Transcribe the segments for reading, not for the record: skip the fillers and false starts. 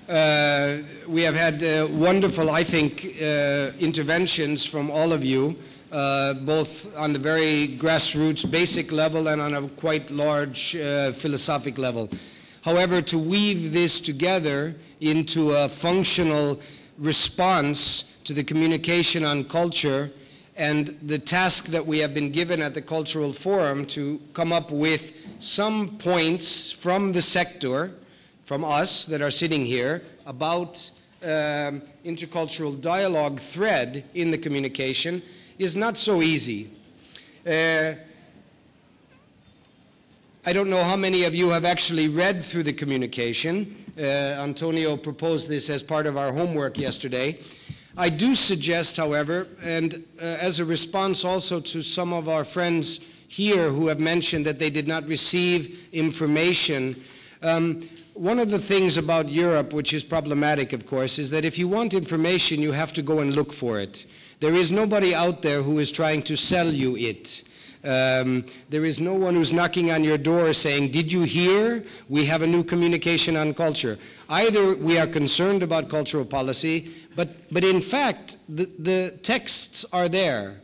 We have had wonderful, I think, interventions from all of you, both on the very grassroots, basic level and on a quite large philosophic level. However, to weave this together into a functional response to the communication on culture and the task that we have been given at the Cultural Forum to come up with some points from the sector, from us that are sitting here, about intercultural dialogue thread in the communication is not so easy. I don't know how many of you have actually read through the communication. Antonio proposed this as part of our homework yesterday. I do suggest, however, and as a response also to some of our friends here who have mentioned that they did not receive information, one of the things about Europe, which is problematic, of course, is that if you want information, you have to go and look for it. There is nobody out there who is trying to sell you it. There is no one who's knocking on your door saying, did you hear? We have a new communication on culture. Either we are concerned about cultural policy, but in fact, the texts are there.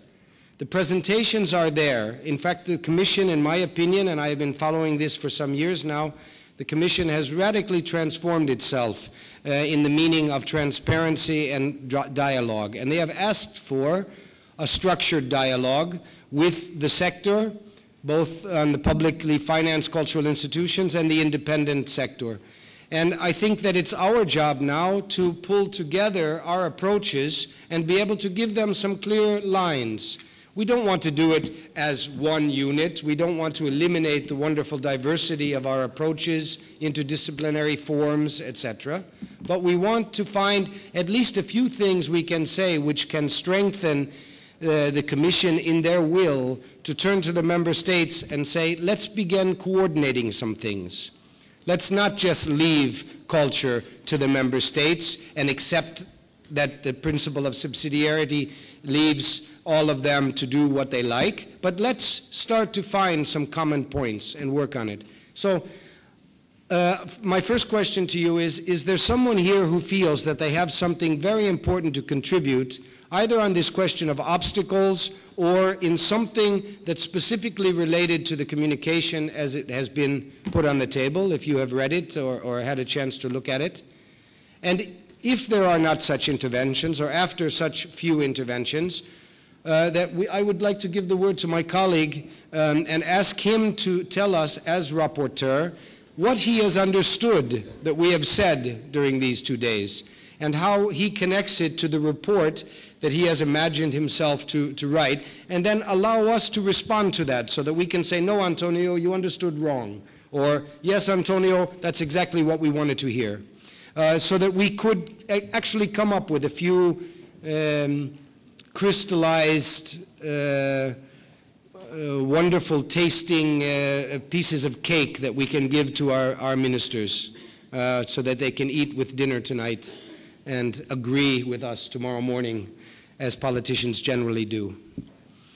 The presentations are there. In fact, the Commission, in my opinion, and I have been following this for some years now, the Commission has radically transformed itself in the meaning of transparency and dialogue. And they have asked for a structured dialogue with the sector, both on the publicly financed cultural institutions and the independent sector. And I think that it's our job now to pull together our approaches and be able to give them some clear lines. We don't want to do it as one unit. We don't want to eliminate the wonderful diversity of our approaches, interdisciplinary forms, etc. But we want to find at least a few things we can say which can strengthen the Commission in their will to turn to the member states and say, let's begin coordinating some things. Let's not just leave culture to the member states and accept that the principle of subsidiarity leaves all of them to do what they like, but let's start to find some common points and work on it. So my first question to you is there someone here who feels that they have something very important to contribute, either on this question of obstacles or in something that's specifically related to the communication as it has been put on the table, if you have read it or had a chance to look at it? And if there are not such interventions, or after such few interventions, I would like to give the word to my colleague and ask him to tell us, as rapporteur, what he has understood that we have said during these 2 days, and how he connects it to the report that he has imagined himself to write, and then allow us to respond to that so that we can say, no, Antonio, you understood wrong, or yes, Antonio, that's exactly what we wanted to hear, so that we could actually come up with a few crystallized, wonderful tasting pieces of cake that we can give to our ministers so that they can eat with dinner tonight and agree with us tomorrow morning, as politicians generally do.